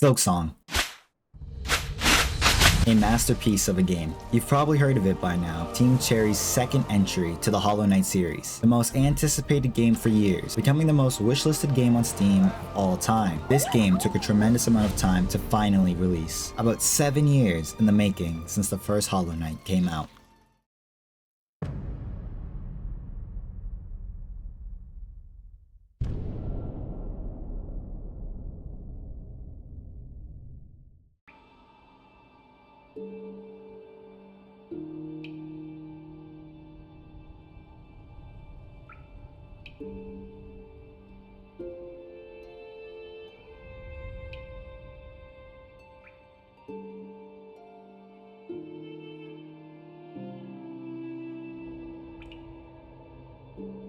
Silksong. A masterpiece of a game. You've probably heard of it by now, Team Cherry's second entry to the Hollow Knight series. The most anticipated game for years, becoming the most wishlisted game on Steam of all time. This game took a tremendous amount of time to finally release. About 7 years in the making since the first Hollow Knight came out.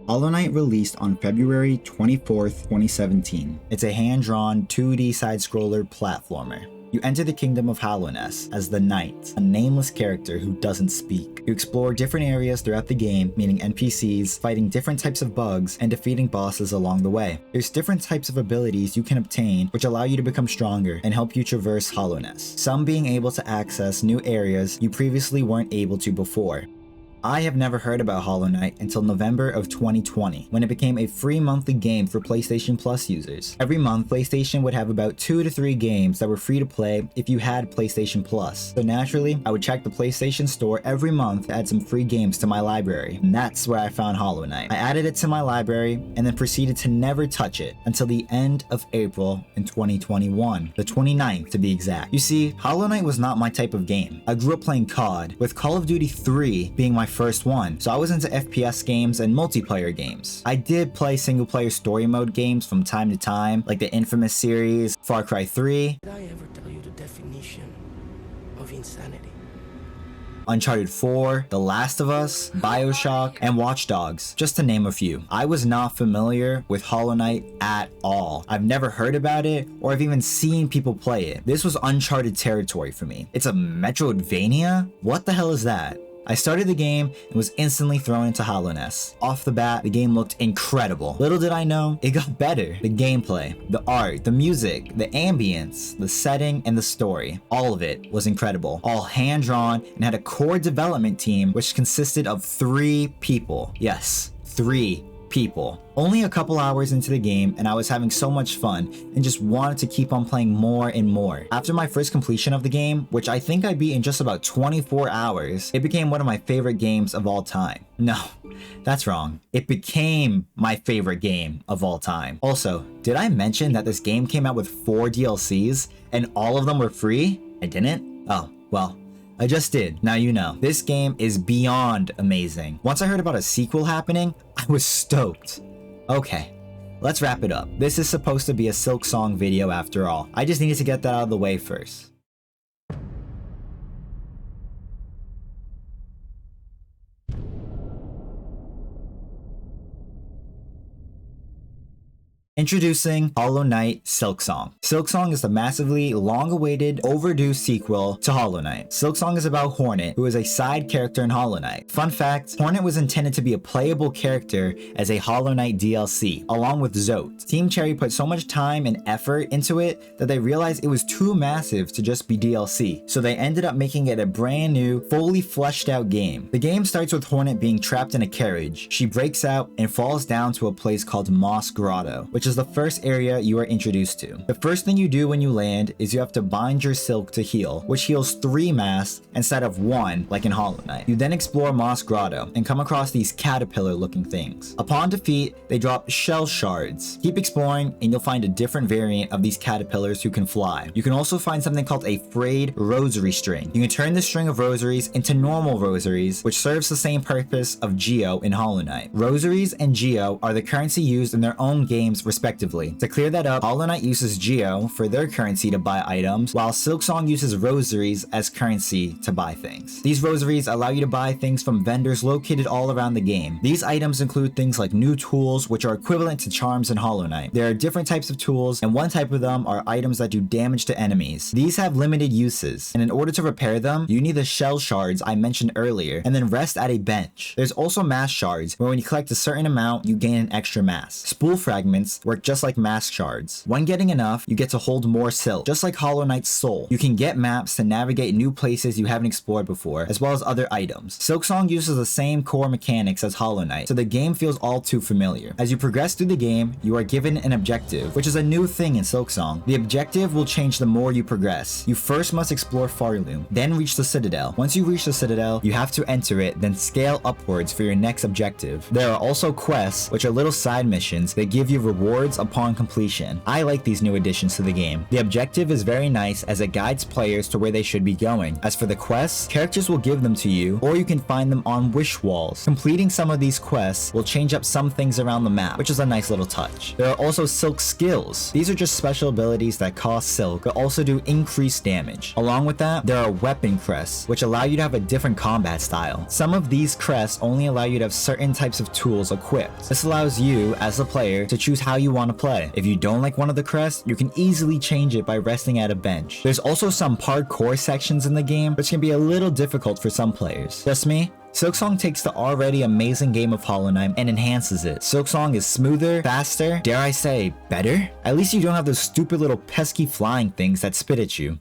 Hollow Knight released on February 24th, 2017. It's a hand-drawn 2D side-scroller platformer. You enter the kingdom of Hallownest as the Knight, a nameless character who doesn't speak. You explore different areas throughout the game, meeting NPCs, fighting different types of bugs, and defeating bosses along the way. There's different types of abilities you can obtain which allow you to become stronger and help you traverse Hallownest, some being able to access new areas you previously weren't able to before. I have never heard about Hollow Knight until November of 2020, when it became a free monthly game for PlayStation Plus users. Every month, PlayStation would have about 2 to 3 games that were free to play if you had PlayStation Plus. So naturally, I would check the PlayStation Store every month to add some free games to my library, and that's where I found Hollow Knight. I added it to my library and then proceeded to never touch it until the end of April in 2021, the 29th to be exact. You see, Hollow Knight was not my type of game. I grew up playing COD, with Call of Duty 3 being my first one, so I was into FPS games and multiplayer games. I did play single player story mode games from time to time, like the infamous series, Far Cry 3. Did I ever tell you the definition of insanity? Uncharted 4, The Last of Us, BioShock, and Watch Dogs, just to name a few. I was not familiar with Hollow Knight at all. I've never heard about it, or I've even seen people play it. This was uncharted territory for me. It's a Metroidvania? What the hell is that? I started the game and was instantly thrown into Hallownest. Off the bat, the game looked incredible. Little did I know, it got better. The gameplay, the art, the music, the ambience, the setting, and the story. All of it was incredible. All hand-drawn and had a core development team which consisted of 3 people. Yes, 3 people. Only a couple hours into the game and I was having so much fun and just wanted to keep on playing more and more. After my first completion of the game, which I think I beat in just about 24 hours, it became one of my favorite games of all time. No, that's wrong. It became my favorite game of all time. Also, did I mention that this game came out with 4 DLCs and all of them were free? I didn't? Oh, well. I just did. Now you know. This game is beyond amazing. Once I heard about a sequel happening, I was stoked. Okay, let's wrap it up. This is supposed to be a Silksong video after all. I just needed to get that out of the way first. Introducing Hollow Knight Silksong. Silksong is the massively long-awaited, overdue sequel to Hollow Knight. Silksong is about Hornet, who is a side character in Hollow Knight. Fun fact, Hornet was intended to be a playable character as a Hollow Knight DLC, along with Zote. Team Cherry put so much time and effort into it that they realized it was too massive to just be DLC, so they ended up making it a brand new, fully fleshed out game. The game starts with Hornet being trapped in a carriage. She breaks out and falls down to a place called Moss Grotto, which is the first area you are introduced to. The first thing you do when you land is you have to bind your silk to heal, which heals 3 masks instead of 1 like in Hollow Knight. You then explore Moss Grotto and come across these caterpillar looking things. Upon defeat, they drop shell shards. Keep exploring and you'll find a different variant of these caterpillars who can fly. You can also find something called a frayed rosary string. You can turn this string of rosaries into normal rosaries, which serves the same purpose of Geo in Hollow Knight. Rosaries and Geo are the currency used in their own games respectively. To clear that up, Hollow Knight uses Geo for their currency to buy items, while Silksong uses rosaries as currency to buy things. These rosaries allow you to buy things from vendors located all around the game. These items include things like new tools, which are equivalent to charms in Hollow Knight. There are different types of tools, and one type of them are items that do damage to enemies. These have limited uses, and in order to repair them, you need the shell shards I mentioned earlier, and then rest at a bench. There's also mass shards, where when you collect a certain amount, you gain an extra mass. Spool fragments chest work just like mask shards. When getting enough, you get to hold more silk, just like Hollow Knight's soul. You can get maps to navigate new places you haven't explored before, as well as other items. Silksong uses the same core mechanics as Hollow Knight, so the game feels all too familiar. As you progress through the game, you are given an objective, which is a new thing in Silksong. The objective will change the more you progress. You first must explore Farloom, then reach the Citadel. Once you reach the Citadel, you have to enter it, then scale upwards for your next objective. There are also quests, which are little side missions that give you rewards upon completion. I like these new additions to the game. The objective is very nice as it guides players to where they should be going. As for the quests, characters will give them to you, or you can find them on wish walls. Completing some of these quests will change up some things around the map, which is a nice little touch. There are also silk skills. These are just special abilities that cost silk, but also do increased damage. Along with that, there are weapon crests, which allow you to have a different combat style. Some of these crests only allow you to have certain types of tools equipped. This allows you, as a player, to choose how you want to play. If you don't like one of the crests, you can easily change it by resting at a bench. There's also some parkour sections in the game, which can be a little difficult for some players. Just me? Silksong takes the already amazing game of Hollow Knight and enhances it. Silksong is smoother, faster, dare I say, better? At least you don't have those stupid little pesky flying things that spit at you.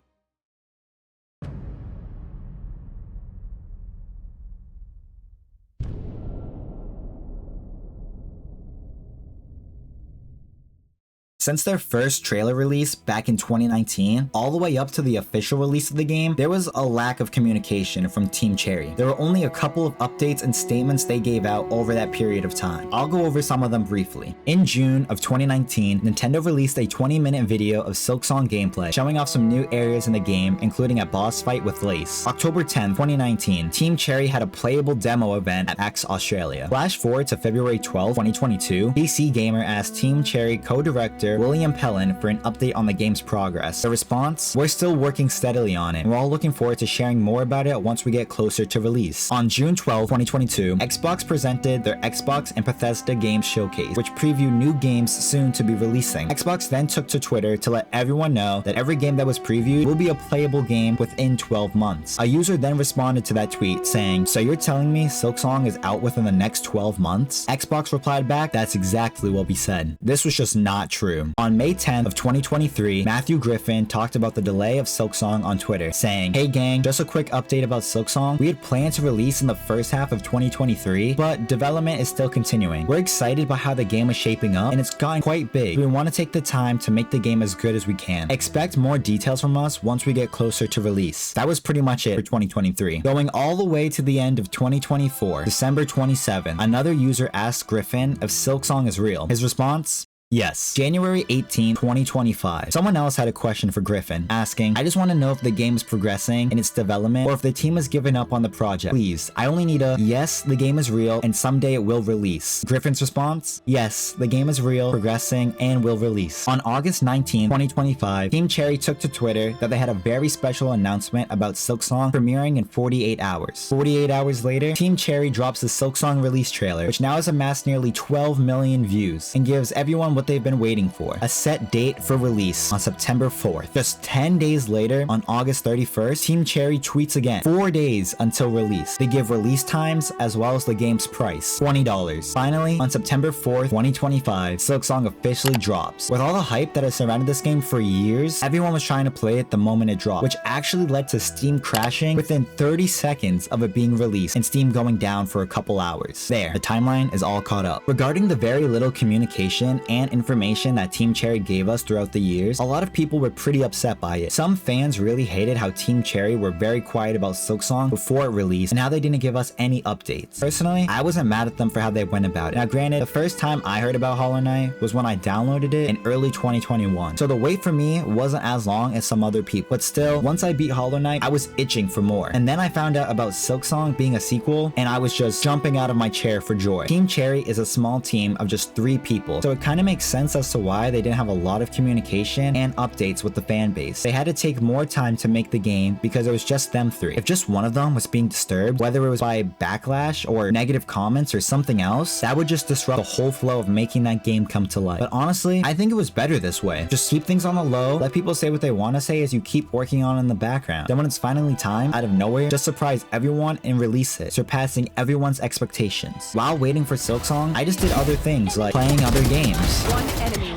Since their first trailer release back in 2019, all the way up to the official release of the game, there was a lack of communication from Team Cherry. There were only a couple of updates and statements they gave out over that period of time. I'll go over some of them briefly. In June of 2019, Nintendo released a 20-minute video of Silksong gameplay, showing off some new areas in the game, including a boss fight with Lace. October 10, 2019, Team Cherry had a playable demo event at PAX Australia. Flash forward to February 12, 2022, PC Gamer asked Team Cherry co-director William Pellin for an update on the game's progress. The response? We're still working steadily on it. We're all looking forward to sharing more about it once we get closer to release. On June 12, 2022, Xbox presented their Xbox and Bethesda Games Showcase, which previewed new games soon to be releasing. Xbox then took to Twitter to let everyone know that every game that was previewed will be a playable game within 12 months. A user then responded to that tweet saying, "So you're telling me Silksong is out within the next 12 months?" Xbox replied back, "That's exactly what we said." This was just not true. On May 10th of 2023, Matthew Griffin talked about the delay of Silksong on Twitter, saying, "Hey gang, just a quick update about Silksong. We had planned to release in the first half of 2023, but development is still continuing. We're excited about how the game is shaping up, and it's gotten quite big. We want to take the time to make the game as good as we can. Expect more details from us once we get closer to release." That was pretty much it for 2023. Going all the way to the end of 2024, December 27, another user asked Griffin if Silksong is real. His response? Yes. January 18, 2025. Someone else had a question for Griffin, asking, "I just want to know if the game is progressing in its development or if the team has given up on the project. Please, I only need a yes, the game is real and someday it will release." Griffin's response? Yes, the game is real, progressing, and will release. On August 19, 2025, Team Cherry took to Twitter that they had a very special announcement about Silksong premiering in 48 hours. 48 hours later, Team Cherry drops the Silksong release trailer, which now has amassed nearly 12 million views and gives everyone what they've been waiting for, a set date for release on September 4th. Just 10 days later, on August 31st, Team Cherry tweets again, 4 days until release. They give release times as well as the game's price, $20. Finally, on September 4th, 2025, Silksong officially drops. With all the hype that has surrounded this game for years, everyone was trying to play it the moment it dropped, which actually led to Steam crashing within 30 seconds of it being released and Steam going down for a couple hours. There, the timeline is all caught up. Regarding the very little communication and information that Team Cherry gave us throughout the years, a lot of people were pretty upset by it. Some fans really hated how Team Cherry were very quiet about Silksong before it released and how they didn't give us any updates. Personally, I wasn't mad at them for how they went about it. Now granted, the first time I heard about Hollow Knight was when I downloaded it in early 2021, so the wait for me wasn't as long as some other people. But still, once I beat Hollow Knight, I was itching for more. And then I found out about Silksong being a sequel, and I was just jumping out of my chair for joy. Team Cherry is a small team of just 3 people, so it kind of makes sense as to why they didn't have a lot of communication and updates with the fan base. They had to take more time to make the game because it was just them 3. If just one of them was being disturbed, whether it was by backlash or negative comments or something else, that would just disrupt the whole flow of making that game come to life. But honestly, I think it was better this way. Just keep things on the low, let people say what they want to say as you keep working on it in the background. Then when it's finally time, out of nowhere, just surprise everyone and release it, surpassing everyone's expectations. While waiting for Silksong, I just did other things like playing other games. One enemy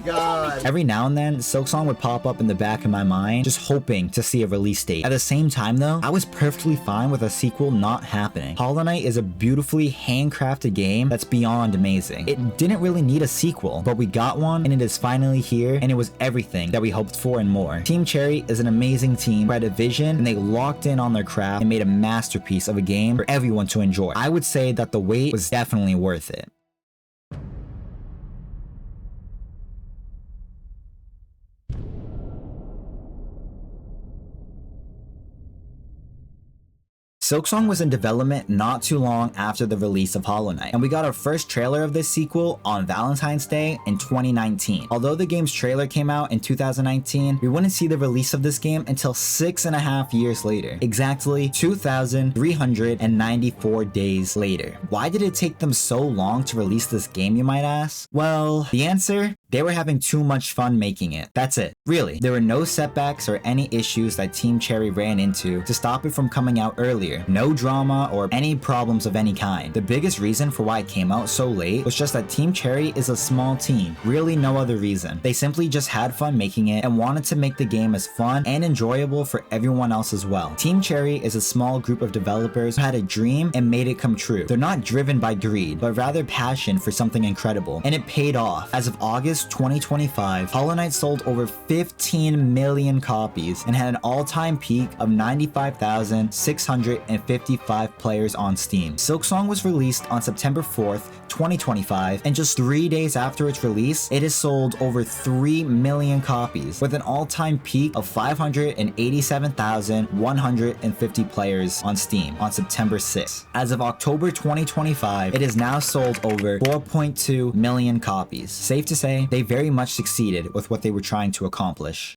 God. Every now and then, Silksong would pop up in the back of my mind, just hoping to see a release date. At the same time though, I was perfectly fine with a sequel not happening. Hollow Knight is a beautifully handcrafted game that's beyond amazing. It didn't really need a sequel, but we got one and it is finally here, and it was everything that we hoped for and more. Team Cherry is an amazing team who had a vision, and they locked in on their craft and made a masterpiece of a game for everyone to enjoy. I would say that the wait was definitely worth it. Silksong was in development not too long after the release of Hollow Knight, and we got our first trailer of this sequel on Valentine's Day in 2019. Although the game's trailer came out in 2019, we wouldn't see the release of this game until 6.5 years later, exactly 2,394 days later. Why did it take them so long to release this game, you might ask? Well, the answer? They were having too much fun making it. That's it. Really. There were no setbacks or any issues that Team Cherry ran into to stop it from coming out earlier. No drama or any problems of any kind. The biggest reason for why it came out so late was just that Team Cherry is a small team. Really no other reason. They simply just had fun making it and wanted to make the game as fun and enjoyable for everyone else as well. Team Cherry is a small group of developers who had a dream and made it come true. They're not driven by greed, but rather passion for something incredible. And it paid off. As of August 2025, Hollow Knight sold over 15 million copies and had an all-time peak of 95,655 players on Steam. Silksong was released on September 4th, 2025, and just 3 days after its release, it has sold over 3 million copies with an all-time peak of 587,150 players on Steam on September 6th. As of October 2025, it has now sold over 4.2 million copies. Safe to say, they very much succeeded with what they were trying to accomplish.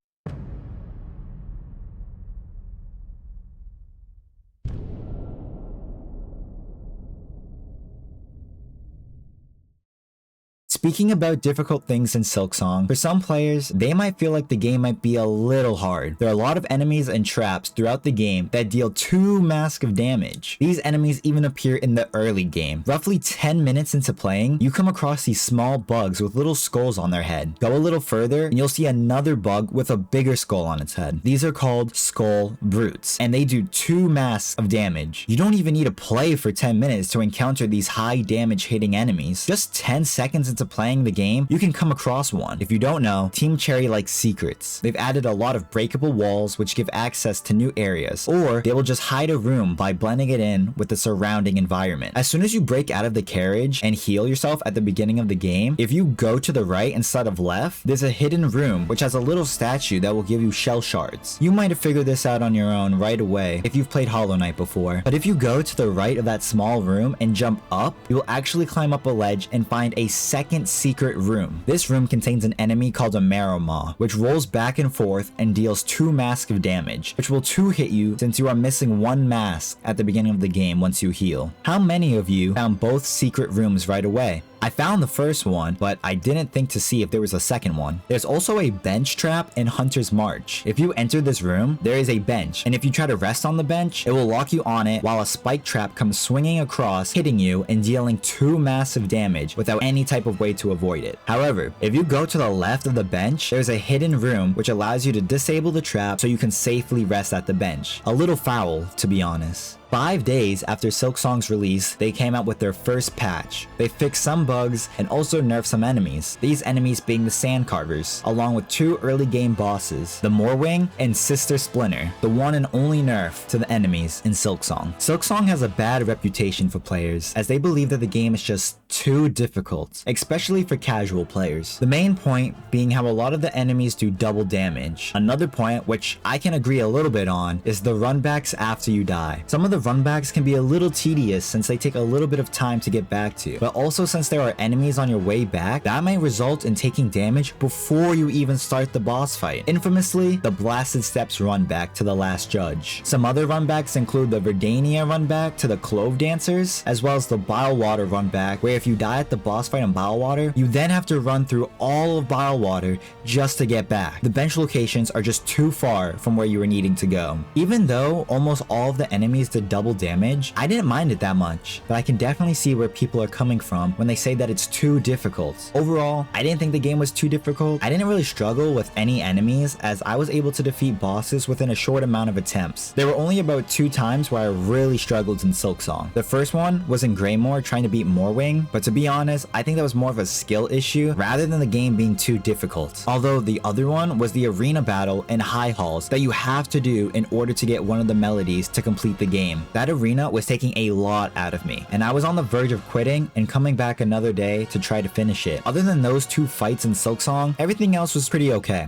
Speaking about difficult things in Silksong, for some players, they might feel like the game might be a little hard. There are a lot of enemies and traps throughout the game that deal too massive damage. These enemies even appear in the early game. Roughly 10 minutes into playing, you come across these small bugs with little skulls on their head. Go a little further, and you'll see another bug with a bigger skull on its head. These are called skull brutes, and they do 2 mass of damage. You don't even need to play for 10 minutes to encounter these high damage hitting enemies. Just 10 seconds into playing the game, you can come across one. If you don't know, Team Cherry likes secrets. They've added a lot of breakable walls which give access to new areas, or they will just hide a room by blending it in with the surrounding environment. As soon as you break out of the carriage and heal yourself at the beginning of the game, if you go to the right instead of left, there's a hidden room which has a little statue that will give you shell shards. You might have figured this out on your own right away if you've played Hollow Knight before, but if you go to the right of that small room and jump up, you will actually climb up a ledge and find a second secret room. This room contains an enemy called a Marrow Maw, which rolls back and forth and deals 2 massive damage, which will 2 hit you since you are missing 1 mask at the beginning of the game once you heal. How many of you found both secret rooms right away? I found the first one, but I didn't think to see if there was a second one. There's also a bench trap in Hunter's March. If you enter this room, there is a bench, and if you try to rest on the bench, it will lock you on it while a spike trap comes swinging across, hitting you and dealing 2 massive damage without any type of way to avoid it. However, if you go to the left of the bench, there's a hidden room which allows you to disable the trap so you can safely rest at the bench. A little foul, to be honest. 5 days after Silksong's release, they came out with their first patch. They fixed some bugs and also nerfed some enemies, these enemies being the Sand Carvers, along with 2 early game bosses, the Moorwing and Sister Splinter, the one and only nerf to the enemies in Silksong. Silksong has a bad reputation for players, as they believe that the game is just too difficult, especially for casual players. The main point being how a lot of the enemies do double damage. Another point, which I can agree a little bit on, is the runbacks after you die. Some of the runbacks can be a little tedious since they take a little bit of time to get back to, but also since there are enemies on your way back, that might result in taking damage before you even start the boss fight. Infamously, the Blasted Steps runback to the Last Judge. Some other runbacks include the Verdania runback to the Clove Dancers, as well as the Bilewater runback, where if you die at the boss fight in Bilewater, you then have to run through all of Bilewater just to get back. The bench locations are just too far from where you were needing to go. Even though almost all of the enemies did double damage, I didn't mind it that much, but I can definitely see where people are coming from when they say that it's too difficult. Overall, I didn't think the game was too difficult. I didn't really struggle with any enemies as I was able to defeat bosses within a short amount of attempts. There were only about 2 times where I really struggled in Silksong. The first one was in Greymore trying to beat Morwing, but to be honest, I think that was more of a skill issue rather than the game being too difficult. Although the other one was the arena battle in High Halls that you have to do in order to get one of the melodies to complete the game. That arena was taking a lot out of me, and I was on the verge of quitting and coming back another day to try to finish it. Other than those 2 fights in Silksong, everything else was pretty okay.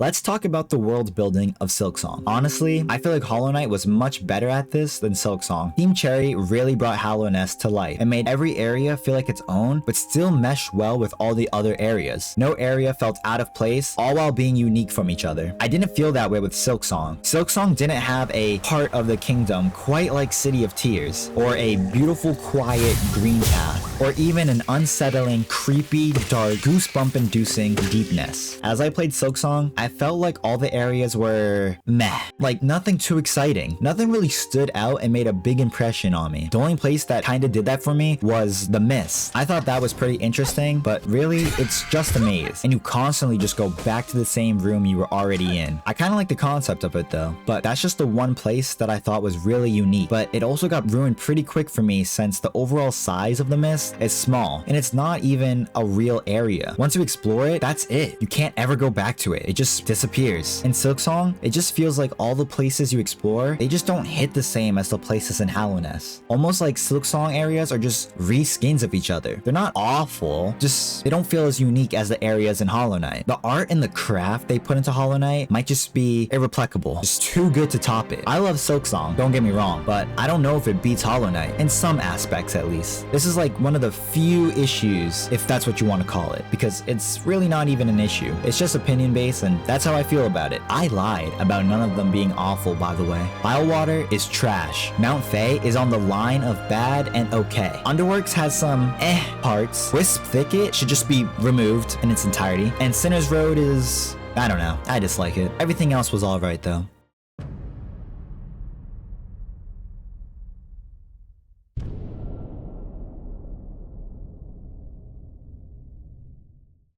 Let's talk about the world building of Silksong. Honestly, I feel like Hollow Knight was much better at this than Silksong. Team Cherry really brought Hallownest to life and made every area feel like its own, but still meshed well with all the other areas. No area felt out of place, all while being unique from each other. I didn't feel that way with Silksong. Silksong didn't have a heart of the kingdom quite like City of Tears, or a beautiful, quiet green path, or even an unsettling, creepy, dark, goosebump-inducing deepness. As I played Silksong, I felt like all the areas were meh. Like nothing too exciting. Nothing really stood out and made a big impression on me. The only place that kinda did that for me was the Mist. I thought that was pretty interesting, but really, it's just a maze. And you constantly just go back to the same room you were already in. I kinda like the concept of it though, but that's just the one place that I thought was really unique. But it also got ruined pretty quick for me since the overall size of the Mist is small, and it's not even a real area. Once you explore it, that's it. You can't ever go back to it. It just disappears. In Silksong, it just feels like all the places you explore, they just don't hit the same as the places in Hallownest. Almost like Silksong areas are just reskins of each other. They're not awful, just they don't feel as unique as the areas in Hollow Knight. The art and the craft they put into Hollow Knight might just be irreplicable. Just too good to top it. I love Silksong, don't get me wrong, but I don't know if it beats Hollow Knight, in some aspects at least. This is like one of the few issues, if that's what you want to call it, because it's really not even an issue. It's just opinion based, and that's how I feel about it. I lied about none of them being awful, by the way. Bilewater is trash. Mount Fae is on the line of bad and okay. Underworks has some parts. Wisp Thicket should just be removed in its entirety. And Sinner's Road is... I don't know. I dislike it. Everything else was alright though.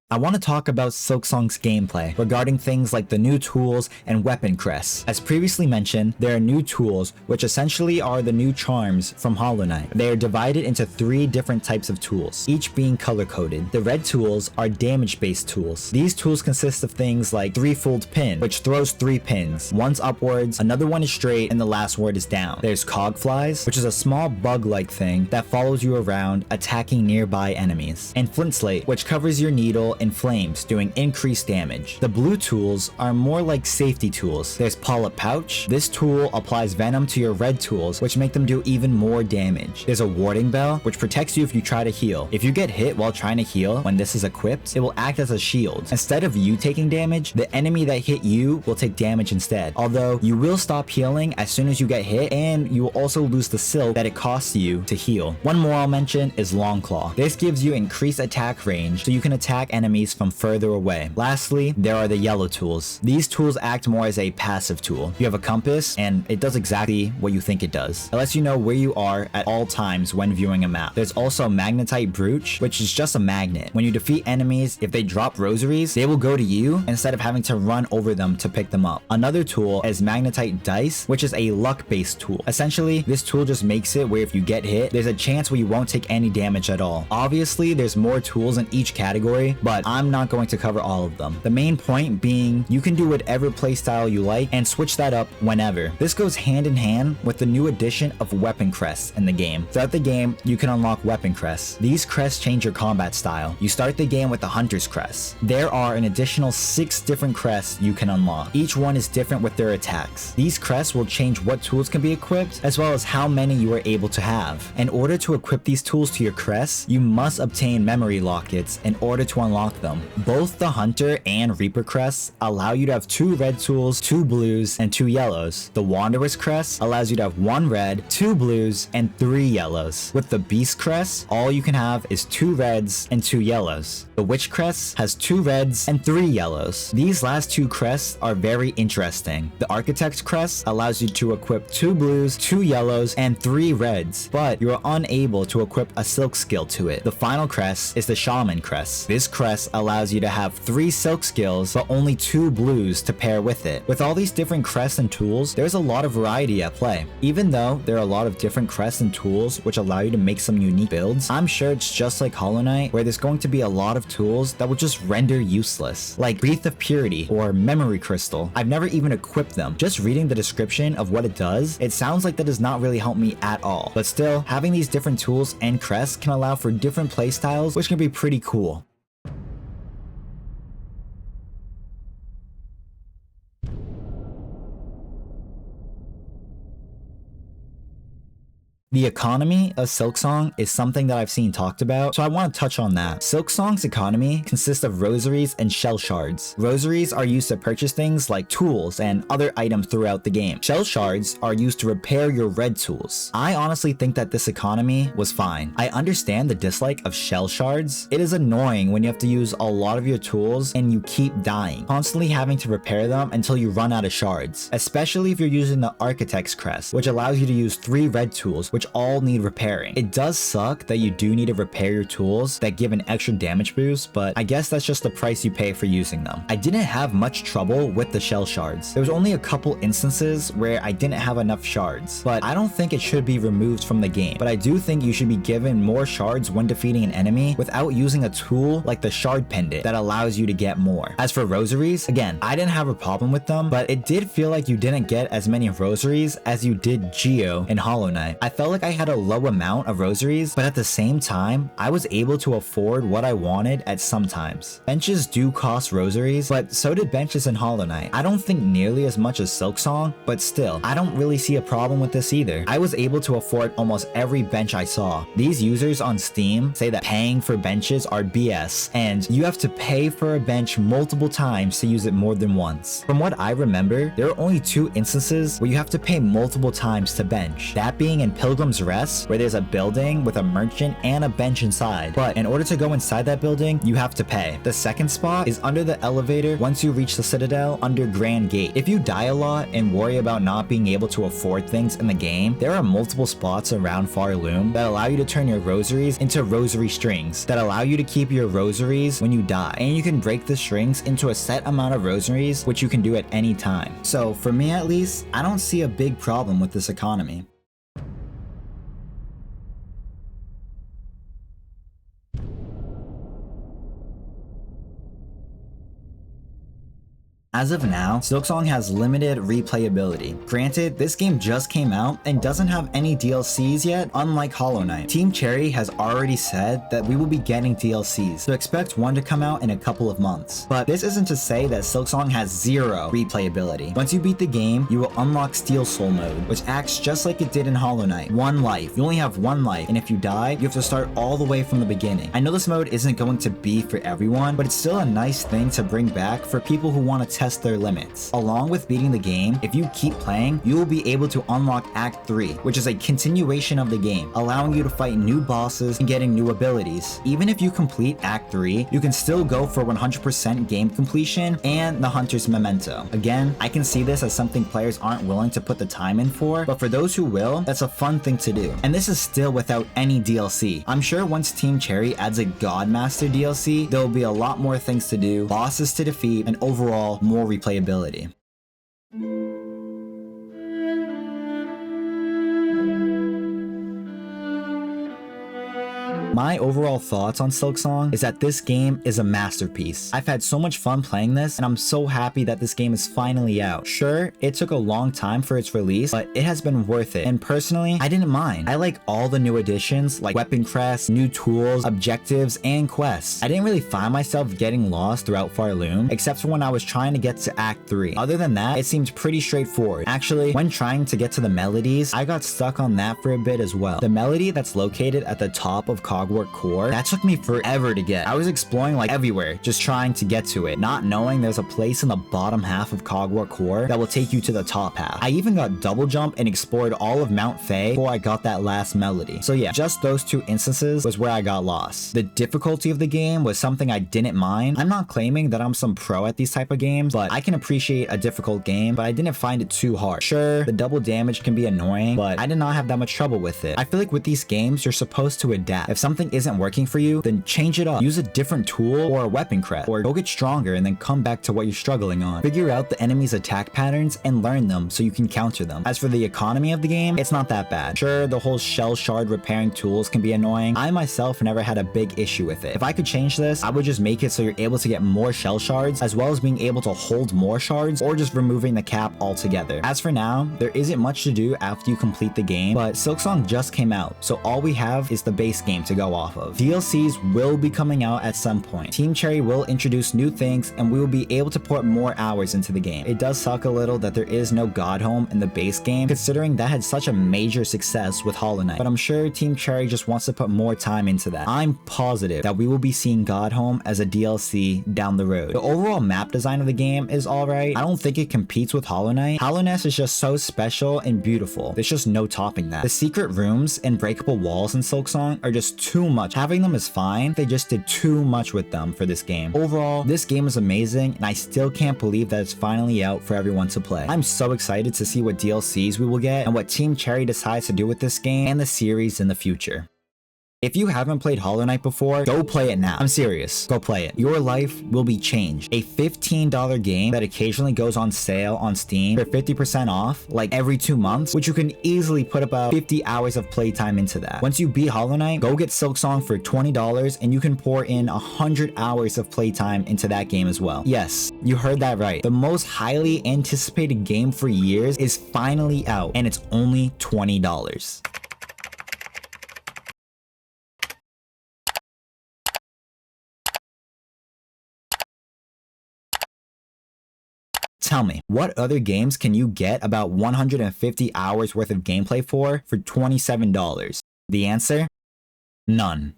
I want to talk about Silksong's gameplay regarding things like the new tools and weapon crests. As previously mentioned, there are new tools, which essentially are the new charms from Hollow Knight. They are divided into 3 different types of tools, each being color-coded. The red tools are damage-based tools. These tools consist of things like Threefold Pin, which throws 3 pins. One's upwards, another one is straight, and the last word is down. There's Cogflies, which is a small bug-like thing that follows you around, attacking nearby enemies. And Flint Slate, which covers your needle in flames, doing increased damage. The blue tools are more like safety tools. There's Polyp Pouch. This tool applies venom to your red tools, which make them do even more damage. There's a Warding Bell, which protects you if you try to heal. If you get hit while trying to heal when this is equipped, it will act as a shield. Instead of you taking damage, the enemy that hit you will take damage instead. Although, you will stop healing as soon as you get hit, and you will also lose the silk that it costs you to heal. One more I'll mention is Long Claw. This gives you increased attack range, so you can attack enemies from further away. Lastly, there are the yellow tools. These tools act more as a passive tool. You have a compass, and it does exactly what you think it does. It lets you know where you are at all times when viewing a map. There's also Magnetite Brooch, which is just a magnet. When you defeat enemies, if they drop rosaries, they will go to you instead of having to run over them to pick them up. Another tool is Magnetite Dice, which is a luck-based tool. Essentially, this tool just makes it where if you get hit, there's a chance where you won't take any damage at all. Obviously, there's more tools in each category, but I'm not going to cover all of them. The main point being, you can do whatever playstyle you like and switch that up whenever. This goes hand in hand with the new addition of weapon crests in the game. Throughout the game, you can unlock weapon crests. These crests change your combat style. You start the game with the Hunter's Crest. There are an additional 6 different crests you can unlock. Each one is different with their attacks. These crests will change what tools can be equipped, as well as how many you are able to have. In order to equip these tools to your crests, you must obtain memory lockets in order to unlock unlock them. Both the Hunter and Reaper crests allow you to have 2 red tools, 2 blues, and 2 yellows. The Wanderer's crest allows you to have 1 red, 2 blues, and 3 yellows. With the Beast crest, all you can have is 2 reds and 2 yellows. The Witch crest has 2 reds and 3 yellows. These last 2 crests are very interesting. The Architect's crest allows you to equip 2 blues, 2 yellows, and 3 reds, but you are unable to equip a silk skill to it. The final crest is the Shaman crest. This crest allows you to have 3 silk skills, but only 2 blues to pair with it. With all these different crests and tools, there's a lot of variety at play. Even though there are a lot of different crests and tools which allow you to make some unique builds, I'm sure it's just like Hollow Knight, where there's going to be a lot of tools that will just render useless, like Breath of Purity or Memory Crystal. I've never even equipped them. Just reading the description of what it does, it sounds like that does not really help me at all. But still, having these different tools and crests can allow for different playstyles, which can be pretty cool. The economy of Silksong is something that I've seen talked about, so I want to touch on that. Silksong's economy consists of rosaries and shell shards. Rosaries are used to purchase things like tools and other items throughout the game. Shell shards are used to repair your red tools. I honestly think that this economy was fine. I understand the dislike of shell shards. It is annoying when you have to use a lot of your tools and you keep dying, constantly having to repair them until you run out of shards, especially if you're using the Architect's crest, which allows you to use 3 red tools, which all need repairing. It does suck that you do need to repair your tools that give an extra damage boost, but I guess that's just the price you pay for using them. I didn't have much trouble with the shell shards. There was only a couple instances where I didn't have enough shards, but I don't think it should be removed from the game. But I do think you should be given more shards when defeating an enemy without using a tool like the shard pendant that allows you to get more. As for rosaries, again, I didn't have a problem with them, but it did feel like you didn't get as many rosaries as you did Geo in Hollow Knight. I felt like I had a low amount of rosaries, but at the same time, I was able to afford what I wanted at some times. Benches do cost rosaries, but so did benches in Hollow Knight. I don't think nearly as much as Silksong, but still, I don't really see a problem with this either. I was able to afford almost every bench I saw. These users on Steam say that paying for benches are BS, and you have to pay for a bench multiple times to use it more than once. From what I remember, there are only 2 instances where you have to pay multiple times to bench, that being in Pilgrim's Rest, where there's a building with a merchant and a bench inside, but in order to go inside that building, you have to pay. The second spot is under the elevator once you reach the Citadel under Grand Gate. If you die a lot and worry about not being able to afford things in the game, there are multiple spots around Farloom that allow you to turn your rosaries into rosary strings that allow you to keep your rosaries when you die, and you can break the strings into a set amount of rosaries, which you can do at any time. So for me at least, I don't see a big problem with this economy. As of now, Silksong has limited replayability. Granted, this game just came out and doesn't have any DLCs yet, unlike Hollow Knight. Team Cherry has already said that we will be getting DLCs, so expect one to come out in a couple of months. But this isn't to say that Silksong has 0 replayability. Once you beat the game, you will unlock Steel Soul mode, which acts just like it did in Hollow Knight. 1 life. You only have 1 life, and if you die, you have to start all the way from the beginning. I know this mode isn't going to be for everyone, but it's still a nice thing to bring back for people who want to test their limits. Along with beating the game, if you keep playing, you will be able to unlock Act 3, which is a continuation of the game, allowing you to fight new bosses and getting new abilities. Even if you complete Act 3, you can still go for 100% game completion and the Hunter's Memento. Again, I can see this as something players aren't willing to put the time in for, but for those who will, that's a fun thing to do. And this is still without any DLC. I'm sure once Team Cherry adds a Godmaster DLC, there will be a lot more things to do, bosses to defeat, and overall more replayability. My overall thoughts on Silksong is that this game is a masterpiece. I've had so much fun playing this, and I'm so happy that this game is finally out. Sure, it took a long time for its release, but it has been worth it. And personally, I didn't mind. I like all the new additions, like weapon crests, new tools, objectives, and quests. I didn't really find myself getting lost throughout Farloom, except for when I was trying to get to Act 3. Other than that, it seemed pretty straightforward. Actually, when trying to get to the melodies, I got stuck on that for a bit as well. The melody that's located at the top of Cog Cogwort core, that took me forever to get. I was exploring like everywhere, just trying to get to it, not knowing there's a place in the bottom half of Cogwort core that will take you to the top half. I even got double jump and explored all of Mount Fae before I got that last melody. So yeah, just those two instances was where I got lost. The difficulty of the game was something I didn't mind. I'm not claiming that I'm some pro at these type of games, but I can appreciate a difficult game, but I didn't find it too hard. Sure, the double damage can be annoying, but I did not have that much trouble with it. I feel like with these games, you're supposed to adapt. If something isn't working for you, then change it up. Use a different tool or a weapon crest, or go get stronger and then come back to what you're struggling on. Figure out the enemy's attack patterns and learn them so you can counter them. As for the economy of the game, it's not that bad. Sure, the whole shell shard repairing tools can be annoying. I myself never had a big issue with it. If I could change this, I would just make it so you're able to get more shell shards, as well as being able to hold more shards, or just removing the cap altogether. As for now, there isn't much to do after you complete the game, but Silksong just came out, so all we have is the base game to go off of. DLCs will be coming out at some point. Team Cherry will introduce new things, and we will be able to put more hours into the game. It does suck a little that there is no God Home in the base game, considering that had such a major success with Hollow Knight, but I'm sure Team Cherry just wants to put more time into that. I'm positive that we will be seeing God Home as a DLC down the road. The overall map design of the game is alright. I don't think it competes with Hollow Knight. Hollow Nest is just so special and beautiful. There's just no topping that. The secret rooms and breakable walls in Silksong are just too much. Having them is fine. They just did too much with them for this game. Overall, this game is amazing, and I still can't believe that it's finally out for everyone to play. I'm so excited to see what DLCs we will get and what Team Cherry decides to do with this game and the series in the future. If you haven't played Hollow Knight before, go play it now. I'm serious. Go play it. Your life will be changed. A $15 game that occasionally goes on sale on Steam for 50% off, like every 2 months, which you can easily put about 50 hours of playtime into that. Once you beat Hollow Knight, go get Silksong for $20 and you can pour in 100 hours of playtime into that game as well. Yes, you heard that right. The most highly anticipated game for years is finally out, and it's only $20. Tell me, what other games can you get about 150 hours worth of gameplay for $27? The answer? None.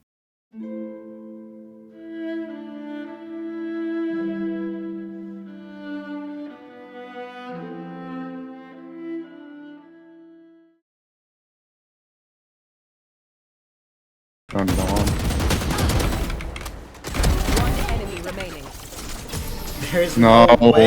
On bomb. One enemy remaining. There's No way.